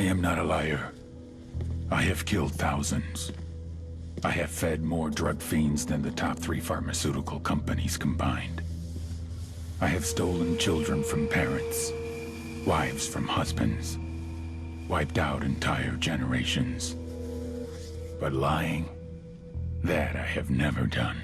am not a liar. I have killed thousands. I have fed more drug fiends than the top 3 pharmaceutical companies combined. I have stolen children from parents, wives from husbands, wiped out entire generations. But lying, that I have never done.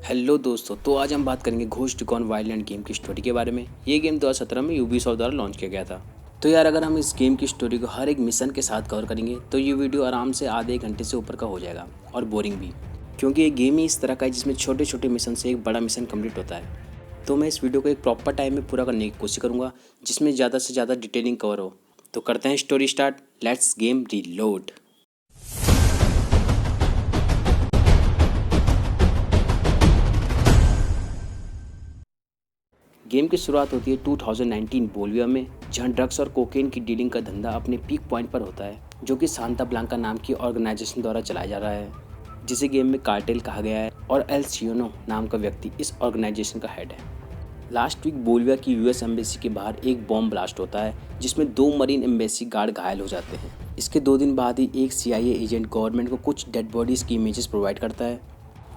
Hello दोस्तों, तो आज हम बात करेंगे ghost recon वाइल्डलैंड game की story के बारे में। ये गेम 2017 में यूबीसॉफ्ट द्वारा लॉन्च किया गया था। तो यार, अगर हम इस गेम की स्टोरी को हर एक मिशन के साथ कवर करेंगे तो ये वीडियो आराम से आधे घंटे से ऊपर का हो जाएगा, और बोरिंग भी, क्योंकि ये गेम ही इस तरह का है जिसमें छोटे छोटे मिशन से एक बड़ा मिशन कंप्लीट होता है। तो मैं इस वीडियो को एक प्रॉपर टाइम में पूरा करने की कोशिश करूँगा जिसमें ज़्यादा से ज़्यादा डिटेलिंग कवर हो। तो करते हैं story start. Let's game reload. Game की शुरुआत होती है 2019 बोलिविया में, जहां ड्रग्स और कोकेन की डीलिंग का धंधा अपने पीक पॉइंट पर होता है, जो कि सांता ब्लांका नाम की ऑर्गेनाइजेशन द्वारा चलाया जा रहा है, जिसे गेम में कार्टेल कहा गया है, और एल सियोनो नाम का व्यक्ति इस ऑर्गेनाइजेशन का हेड है। लास्ट वीक बोलिविया की यूएस एम्बेसी के बाहर एक बॉम्ब ब्लास्ट होता है जिसमें 2 मरीन एम्बेसी गार्ड घायल हो जाते हैं। इसके 2 दिन बाद ही एक CIA एजेंट गवर्नमेंट को कुछ डेड बॉडीज़ की इमेजेस प्रोवाइड करता है,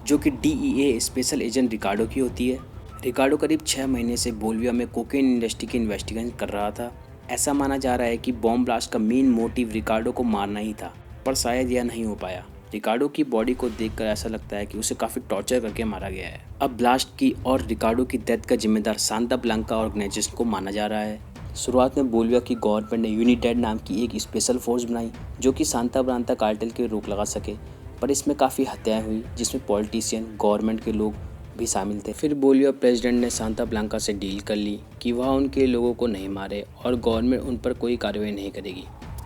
जो कि DEA स्पेशल एजेंट रिकार्डो की होती है। रिकार्डो करीब 6 महीने से बोलिविया में कोकेन इंडस्ट्री की इन्वेस्टिगेशन कर रहा था। ऐसा माना जा रहा है कि बॉम्ब ब्लास्ट का मेन मोटिव रिकार्डो को मारना ही था, पर शायद यह नहीं हो पाया। रिकार्डो की बॉडी को देखकर ऐसा लगता है कि उसे काफ़ी टॉर्चर करके मारा गया है। अब ब्लास्ट की और रिकार्डो की डेथ का जिम्मेदार सांता ब्लांका ऑर्गेनाइजेशन को माना जा रहा है। शुरुआत में बोलिविया की गवर्नमेंट ने यूनिटेड नाम की एक स्पेशल फोर्स बनाई जो कि सांता ब्लांका कार्टेल के रोक लगा सके, पर इसमें काफ़ी हत्याएं हुई जिसमें पॉलिटिशियन, गवर्नमेंट के लोग भी शामिल थे। फिर बोलिविया प्रेसिडेंट ने सांता ब्लांका से डील कर ली कि वह उनके लोगों को नहीं मारे और गवर्नमेंट उन पर कोई कार्रवाई नहीं करेगी,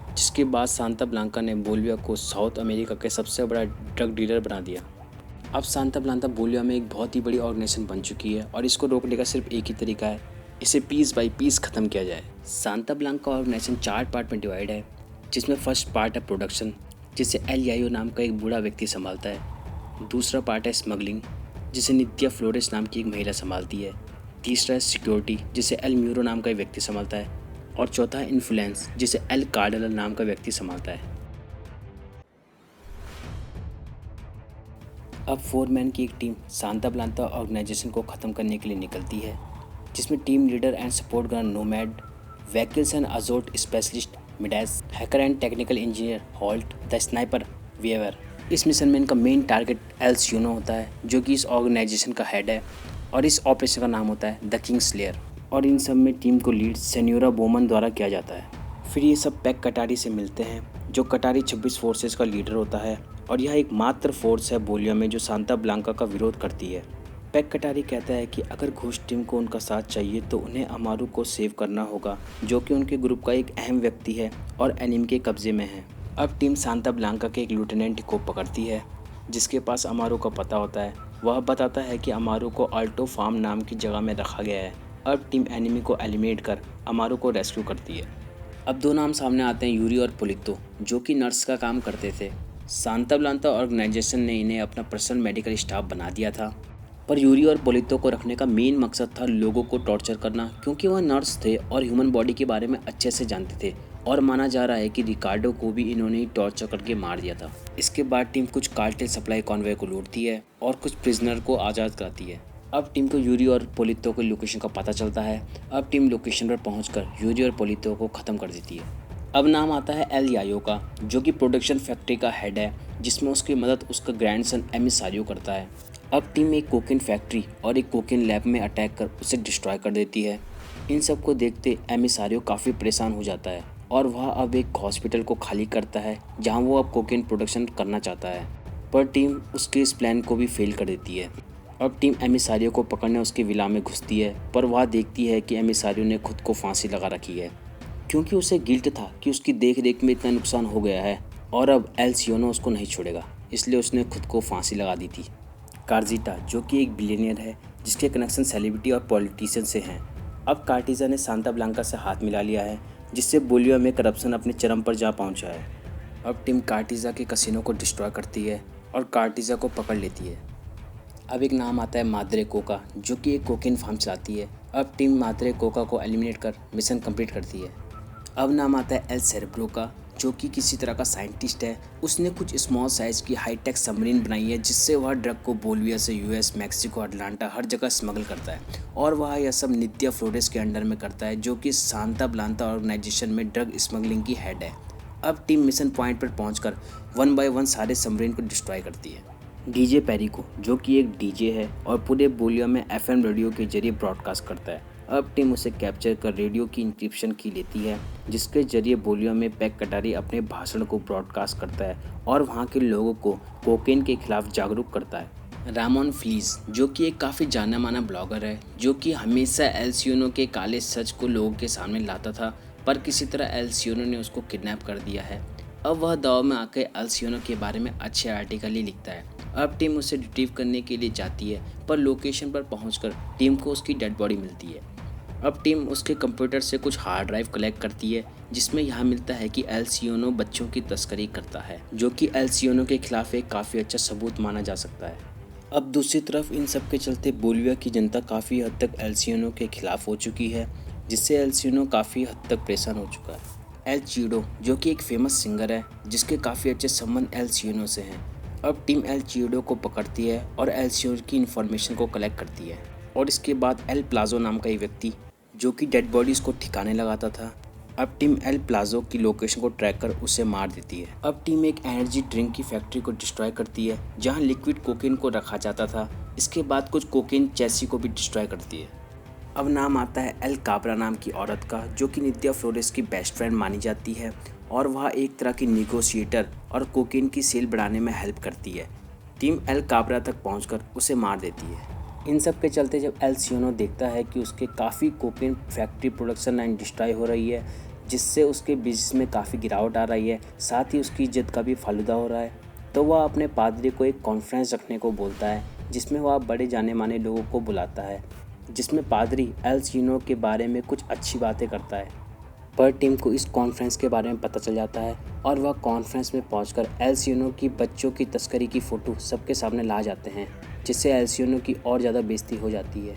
जिसके बाद सांता ब्लांका ने बोलिविया को साउथ अमेरिका के सबसे बड़ा ड्रग डीलर बना दिया। अब सांता ब्लांका बोलिविया में एक बहुत ही बड़ी ऑर्गेनाइजेशन बन चुकी है और इसको रोकने का सिर्फ एक ही तरीका है, इसे पीस बाय पीस ख़त्म किया जाए। सांता ब्लांका ऑर्गेनाइजेशन 4 पार्ट में डिवाइड है, जिसमें फर्स्ट पार्ट है प्रोडक्शन, जिसे एल यायो नाम का एक बूढ़ा व्यक्ति संभालता है। दूसरा पार्ट है स्मगलिंग, जिसे नित्या फ्लोरेस नाम की एक महिला संभालती है। तीसरा है सिक्योरिटी, जिसे एल म्यूरो नाम का एक व्यक्ति संभालता है। और चौथा है इन्फ्लुएंस, जिसे एल कार्डेलर नाम का व्यक्ति संभालता है। अब 4 मैन की एक टीम सांता ब्लांका ऑर्गेनाइजेशन को ख़त्म करने के लिए निकलती है, जिसमें team leader and support gunner Nomad, vehicles and assault specialist Midas, hacker and technical engineer Holt, the sniper Weaver. इस मिशन में इनका मेन टारगेट एल सियोनो होता है, जो कि इस ऑर्गेनाइजेशन का हेड है, और इस ऑपरेशन का नाम होता है द किंग स्लेयर। और इन सब में टीम को लीड सेन्योरा बोमन द्वारा किया जाता है। फिर ये सब पैक कटारी से मिलते हैं, जो कटारी 26 फोर्सेस का लीडर होता है, और यह एकमात्र फोर्स है बोलिविया में जो सांता ब्लांका का विरोध करती है। पैक कटारी कहता है कि अगर घोस्ट टीम को उनका साथ चाहिए तो उन्हें अमारू को सेव करना होगा, जो कि उनके ग्रुप का एक अहम व्यक्ति है और एनिमी के कब्जे में है। अब टीम सांता ब्लांका के एक लेफ्टिनेंट को पकड़ती है, जिसके पास अमारू का पता होता है। वह बताता है कि अमारू को अल्टो फार्म नाम की जगह में रखा गया है। अब टीम एनिमी को एलिमिनेट कर अमारू को रेस्क्यू करती है। अब 2 नाम सामने आते हैं, यूरी और पोलितो, जो कि नर्स का काम करते थे। सांता ब्लांका ऑर्गेनाइजेशन ने इन्हें अपना पर्सनल मेडिकल स्टाफ बना दिया था, पर यूरी और पोलितो को रखने का मेन मकसद था लोगों को टॉर्चर करना, क्योंकि वह नर्स थे और ह्यूमन बॉडी के बारे में अच्छे से जानते थे, और माना जा रहा है कि रिकार्डो को भी इन्होंने ही टॉर्चर करके मार दिया था। इसके बाद टीम कुछ कार्टेल सप्लाई कॉन्वे को लूटती है और कुछ प्रिजनर को आज़ाद कराती है। अब टीम को यूरी और पोलितो के लोकेशन का पता चलता है। अब टीम लोकेशन पर पहुंचकर यूरी और पोलितो को ख़त्म कर देती है। अब नाम आता है एल यायो का, जो कि प्रोडक्शन फैक्ट्री का हेड है, जिसमें उसकी मदद उसका ग्रैंडसन एमिसारियो करता है। अब टीम एक कोकेन फैक्ट्री और एक कोकेन लैब में अटैक कर उसे डिस्ट्रॉय कर देती है। इन सब को देखते एमिसारियो काफ़ी परेशान हो जाता है और वह अब एक हॉस्पिटल को खाली करता है जहां वो अब कोकेन प्रोडक्शन करना चाहता है, पर टीम उसके इस प्लान को भी फेल कर देती है। अब टीम एमिसारियो को पकड़ने उसके विला में घुसती है, पर वह देखती है कि एमिसारियो ने खुद को फांसी लगा रखी है, क्योंकि उसे गिल्ट था कि उसकी देख रेख में इतना नुकसान हो गया है और अब एल सियोनो उसको नहीं छोड़ेगा, इसलिए उसने खुद को फांसी लगा दी थी। कार्जिटा, जो कि एक बिलियनियर है जिसके कनेक्शन सेलिब्रिटी और पॉलिटिशियन से हैं। अब कार्टिजा ने सांता ब्लांका से हाथ मिला लिया है, जिससे बोलिविया में करप्शन अपने चरम पर जा पहुंचा है। अब टीम कार्टिजा के कसिनो को डिस्ट्रॉय करती है और कार्टिजा को पकड़ लेती है। अब एक नाम आता है माद्रे कोका, जो कि एक कोकेन फार्म चलाती है। अब टीम माद्रे कोका को एलिमिनेट कर मिशन कंप्लीट करती है। अब नाम आता है एल सेरेब्रो का, जो कि किसी तरह का साइंटिस्ट है। उसने कुछ स्मॉल साइज की हाईटेक सबमरीन बनाई है जिससे वह ड्रग को बोलिविया से यूएस, मैक्सिको, अटलांटा हर जगह स्मगल करता है। और वह यह सब नित्या फ्लोरेस के अंडर में करता है, जो कि सांता ब्लांता ऑर्गेनाइजेशन में ड्रग स्मगलिंग की हेड है। अब टीम मिशन पॉइंट पर पहुंचकर 1 बाय 1 सारे सबमरीन को डिस्ट्रॉय करती है। डीजे पेरिको, जो कि एक डीजे है और पूरे बोलिविया में एफएम रेडियो के जरिए ब्रॉडकास्ट करता है। अब टीम उसे कैप्चर कर रेडियो की इंक्रिप्शन की लेती है, जिसके जरिए बोलिविया में पैक कटारी अपने भाषण को ब्रॉडकास्ट करता है और वहाँ के लोगों को कोकेन के खिलाफ जागरूक करता है। रामोन फ्लीज, जो कि एक काफ़ी जाना माना ब्लॉगर है, जो कि हमेशा एल सियोनो के काले सच को लोगों के सामने लाता था, पर किसी तरह एल सियोनो ने उसको किडनैप कर दिया है। अब वह दाव में आकर एल सियोनो के बारे में अच्छे आर्टिकल ही लिखता है। अब टीम उसे रिट्रीव करने के लिए जाती है, पर लोकेशन पर पहुंचकर टीम को उसकी डेड बॉडी मिलती है। अब टीम उसके कंप्यूटर से कुछ हार्ड ड्राइव कलेक्ट करती है, जिसमें यहाँ मिलता है कि एल सियोनो बच्चों की तस्करी करता है, जो कि एल सियोनो के खिलाफ एक काफ़ी अच्छा सबूत माना जा सकता है। अब दूसरी तरफ इन सब के चलते बोलिविया की जनता काफ़ी हद तक एल सियोनो के खिलाफ हो चुकी है, जिससे एल सियोनो काफ़ी हद तक परेशान हो चुका है। एल चीडो, जो कि एक फेमस सिंगर है, जिसके काफ़ी अच्छे संबंध एल सियोनो से हैं। अब टीम एल चीडो को पकड़ती है और एल सियोनो की इन्फॉर्मेशन को कलेक्ट करती है। और इसके बाद एल प्लाजो नाम का एक व्यक्ति, जो कि डेड बॉडीज़ को ठिकाने लगाता था, अब टीम एल प्लाजो की लोकेशन को ट्रैक कर उसे मार देती है। अब टीम एक एनर्जी ड्रिंक की फैक्ट्री को डिस्ट्रॉय करती है, जहां लिक्विड कोकेन को रखा जाता था। इसके बाद कुछ कोकेन चैसी को भी डिस्ट्रॉय करती है। अब नाम आता है एल काब्रा नाम की औरत का, जो कि नित्या फ्लोरेस की बेस्ट फ्रेंड मानी जाती है और वह एक तरह की निगोशिएटर और कोकेन की सेल बढ़ाने में हेल्प करती है। टीम एल काब्रा तक पहुंचकर उसे मार देती है। इन सब के चलते जब एल सियोनो देखता है कि उसके काफ़ी cocaine factory production line destroy हो रही है, जिससे उसके बिजनेस में काफ़ी गिरावट आ रही है, साथ ही उसकी इज्जत का भी फालूदा हो रहा है, तो वह अपने पादरी को एक कॉन्फ्रेंस रखने को बोलता है, जिसमें वह बड़े जाने माने लोगों को बुलाता है, जिसमें पादरी एल सियोनो के बारे में कुछ अच्छी बातें करता है। पर टीम को इस कॉन्फ्रेंस के बारे में पता चल जाता है और वह कॉन्फ्रेंस में पहुंचकर एल सियोनो की बच्चों की तस्करी की फ़ोटो सबके सामने ला जाते हैं, जिससे एल सियोनो की और ज़्यादा बेइज्जती हो जाती है।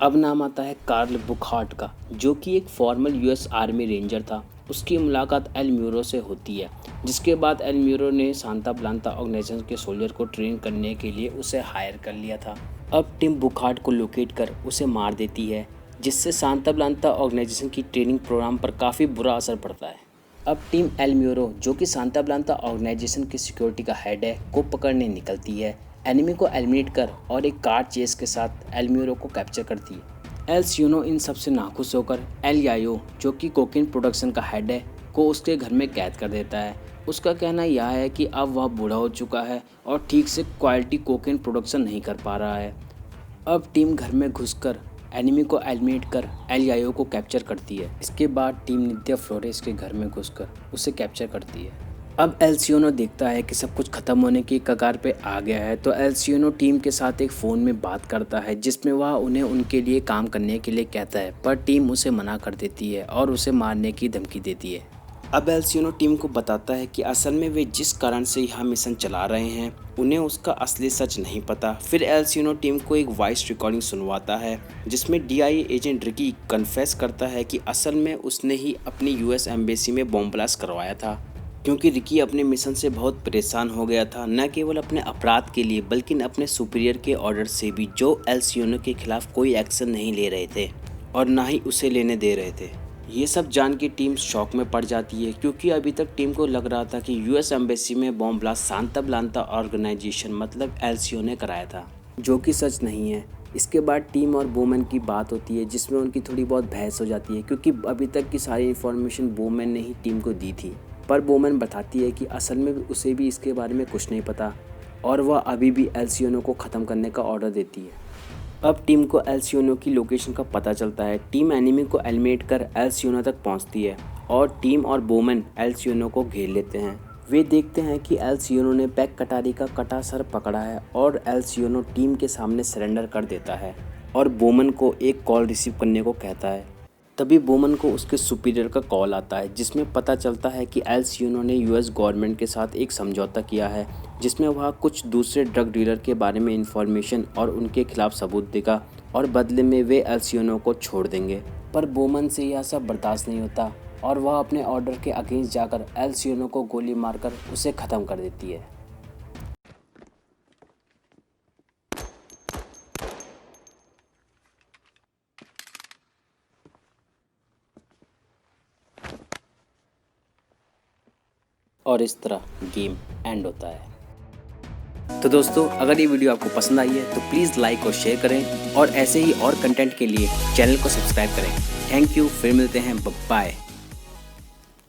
अब नाम आता है कार्ल बुकहार्ट का, जो कि एक फॉर्मल यूएस आर्मी रेंजर था। उसकी मुलाकात एल म्यूरो से होती है, जिसके बाद एल म्यूरो ने सांता ब्लांता ऑर्गेनाइजेशन के सोल्जर को ट्रेन करने के लिए उसे हायर कर लिया था। अब टीम बुकहार्ट को लोकेट कर उसे मार देती है, जिससे सांता ब्लांता ऑर्गेनाइजेशन की ट्रेनिंग प्रोग्राम पर काफ़ी बुरा असर पड़ता है। अब टीम एल म्यूरो, जो कि सांता ब्लांता ऑर्गेनाइजेशन की सिक्योरिटी का हेड है, को पकड़ने निकलती है, एनिमी को एलिमिनेट कर और एक कार चेस के साथ एल म्यूरो को कैप्चर करती है। एल सियोनो इन सबसे नाखुश होकर एल यायो, जो कि कोकेन प्रोडक्शन का हेड है, को उसके घर में कैद कर देता है। उसका कहना यह है कि अब वह बूढ़ा हो चुका है और ठीक से क्वालिटी कोकेन प्रोडक्शन नहीं कर पा रहा है। अब टीम घर में घुसकर एनिमी को एलिमिनेट कर एल यायो को कैप्चर करती है। इसके बाद टीम नित्या फ्लोरेस के घर में घुसकर उसे कैप्चर करती है। अब एल सियोनो देखता है कि सब कुछ खत्म होने की कगार पे आ गया है, तो एल सियोनो टीम के साथ एक फ़ोन में बात करता है, जिसमें वह उन्हें उनके लिए काम करने के लिए कहता है, पर टीम उसे मना कर देती है और उसे मारने की धमकी देती है। अब एल सियोनो टीम को बताता है कि असल में वे जिस कारण से यह मिशन चला रहे हैं, उन्हें उसका असली सच नहीं पता। फिर एल सियोनो टीम को एक वॉइस रिकॉर्डिंग सुनवाता है, जिसमें DIA एजेंट रिकी कन्फेस करता है कि असल में उसने ही अपनी यूएस एम्बेसी में बॉम्ब ब्लास्ट करवाया था, क्योंकि रिकी अपने मिशन से बहुत परेशान हो गया था, न केवल अपने अपराध के लिए बल्कि अपने सुपीरियर के ऑर्डर से भी, जो एल सियोनो के खिलाफ कोई एक्शन नहीं ले रहे थे और ना ही उसे लेने दे रहे थे। ये सब जान के टीम शॉक में पड़ जाती है, क्योंकि अभी तक टीम को लग रहा था कि यूएस एम्बेसी में बॉम्ब ब्लास्ट सांता ब्लांता ऑर्गेनाइजेशन मतलब एल सियोनो ने कराया था, जो कि सच नहीं है। इसके बाद टीम और बोमैन की बात होती है, जिसमें उनकी थोड़ी बहुत बहस हो जाती है, क्योंकि अभी तक की सारी इन्फॉर्मेशन बोमैन ने ही टीम को दी थी। पर बोमैन बताती है कि असल में उसे भी इसके बारे में कुछ नहीं पता और वह अभी भी एल सियोनो को ख़त्म करने का ऑर्डर देती है। अब टीम को एल सियोनो की लोकेशन का पता चलता है। टीम एनिमी को एलिमिनेट कर एल सियोनो तक पहुंचती है और टीम और बोमैन एल सियोनो को घेर लेते हैं। वे देखते हैं कि एल सियोनो ने पैक कटारी का कटा सर पकड़ा है और एल सियोनो टीम के सामने सरेंडर कर देता है और बोमैन को एक कॉल रिसीव करने को कहता है। तभी बोमैन को उसके सुपीरियर का कॉल आता है, जिसमें पता चलता है कि एल सियोनो ने यूएस गवर्नमेंट के साथ एक समझौता किया है, जिसमें वह कुछ दूसरे ड्रग डीलर के बारे में इंफॉर्मेशन और उनके खिलाफ सबूत देगा और बदले में वे एल सियोनो को छोड़ देंगे। पर बोमैन से यह सब बर्दाश्त नहीं होता और वह अपने ऑर्डर के अगेंस्ट जाकर एल सियोनो को गोली मारकर उसे ख़त्म कर देती है। और इस तरह गेम एंड होता है। तो दोस्तों, अगर ये वीडियो आपको पसंद आई है तो प्लीज़ लाइक और शेयर करें और ऐसे ही और कंटेंट के लिए चैनल को सब्सक्राइब करें। थैंक यू, फिर मिलते हैं, बाय।